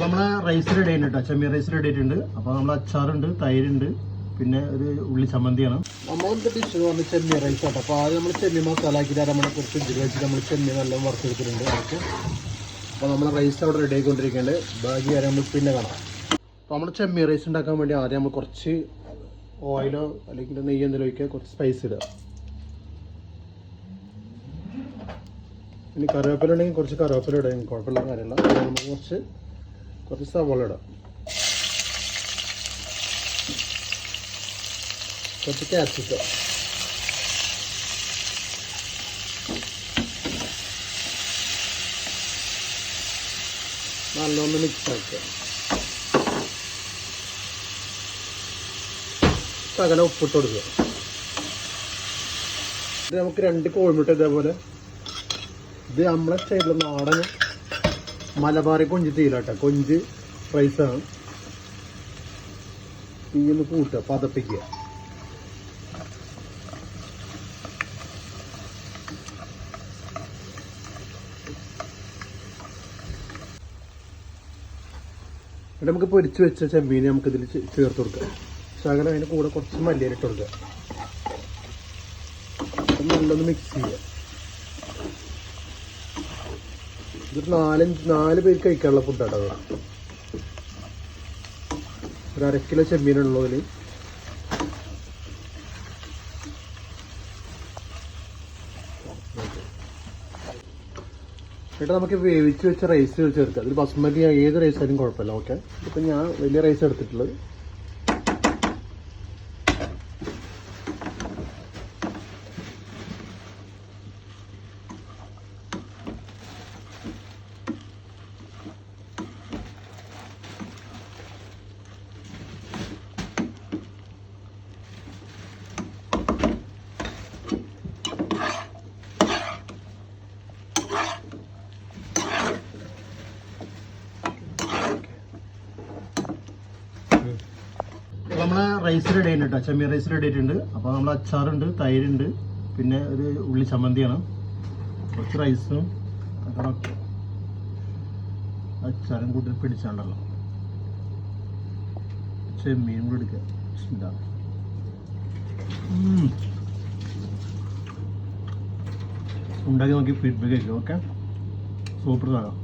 നമ്മളെ rice ready ആയിട്ടുണ്ട് കേട്ടോ. ചെമ്മീൻ റൈസ് റെഡി ആയിട്ടുണ്ട്. അപ്പോൾ നമ്മൾ അച്ചാറുണ്ട്, തൈരുണ്ട്, പിന്നെ ഒരു ഉള്ളി ചമ്മന്തിയാണ്. നമ്മളെന്ത് ഡിഷ് എന്ന് പറഞ്ഞാൽ ചെമ്മീൻ റൈസ് കേട്ടോ. അപ്പോൾ ആദ്യം നമ്മൾ ചെമ്മീൻ മസാല ആക്കിയിട്ട് അരമണിക്കൂർ ഫ്രിഡ്ജിൽ വെച്ചിട്ട് നമ്മൾ ചെമ്മീൻ നല്ല വറുത്തെടുത്തിട്ടുണ്ട്. ഓക്കെ, അപ്പോൾ നമ്മൾ റൈസ് അവിടെ റെഡി ആയിക്കൊണ്ടിരിക്കേണ്ടത്. ബാക്കി കാര്യം നമ്മൾ പിന്നെ കാണാം. അപ്പോൾ നമ്മൾ ചെമ്മീൻ റൈസ് ഉണ്ടാക്കാൻ വേണ്ടി ആദ്യം നമ്മൾ കുറച്ച് ഓയിലോ അല്ലെങ്കിൽ നെയ്യ് എന്തെങ്കിലും ഒഴിക്കുക, കുറച്ച് സ്പൈസ് ഇടുക. ഇനി കറിവേപ്പില ഉണ്ടെങ്കിൽ കുറച്ച് കറിവേപ്പില ഇടാം, കുഴപ്പമില്ല കാര്യമില്ല. നമുക്ക് കുറച്ച് സവാള ഇടാം, കുറച്ച് ക്യാപ്സിക്കം, നല്ലൊന്ന് മിക്സ് ആക്കുക. ശകലം ഉപ്പിട്ട് കൊടുക്കുക. ഇത് നമുക്ക് 2 കോഴിമുട്ട ഇതേപോലെ, ഇത് നമ്മളെ സ്റ്റൈലിൽ നാടൻ മലബാറി കൊഞ്ച് തീയിലാട്ടോ. കൊഞ്ച് റൈസാണ്. തീയൊന്ന് കൂട്ടുക, പതപ്പിക്കുക. എന്നിട്ട് നമുക്ക് പൊരിച്ച് വെച്ച ചെമ്മീനെ നമുക്കിതിൽ ചേർത്ത് കൊടുക്കുക. ശകലം അതിന് കൂടെ കുറച്ച് മല്ലിയില ഇട്ട് കൊടുക്കുക. നല്ലൊന്ന് മിക്സ് ചെയ്യുക. ഇതൊരു 4 പേർക്ക് കഴിക്കാനുള്ള ഫുഡാട്ടോ. അത് ഒരു 1/2 കിലോ ചെമ്മീനുള്ളതിൽ എന്നിട്ട് നമുക്ക് വേവിച്ച് വെച്ച റൈസ് ചേർക്കുക. അതിൽ ബസ്മതി ഏത് റൈസ് ആയാലും കുഴപ്പമില്ല. ഓക്കെ, ഇപ്പം ഞാൻ വലിയ റൈസ് എടുത്തിട്ടുള്ളത്. നമ്മളെ റൈസ് റെഡി ആയിട്ടുണ്ട് കേട്ടോ. ചെമ്മീൻ റൈസ് റെഡി ആയിട്ടുണ്ട്. അപ്പോൾ നമ്മൾ അച്ചാറുണ്ട്, തൈരുണ്ട്, പിന്നെ ഒരു ഉള്ളി ചമ്മന്തിയാണ്, കുറച്ച് റൈസും അച്ചാറും കൂട്ടി പിടിച്ചാണ്ടല്ലോ. ചെമ്മീനും കൂടി എടുക്കുക. ഉണ്ടാക്കി നോക്കി ഫീഡ്ബാക്ക് ആയിരിക്കും. ഓക്കെ, സൂപ്പർ സാധനം.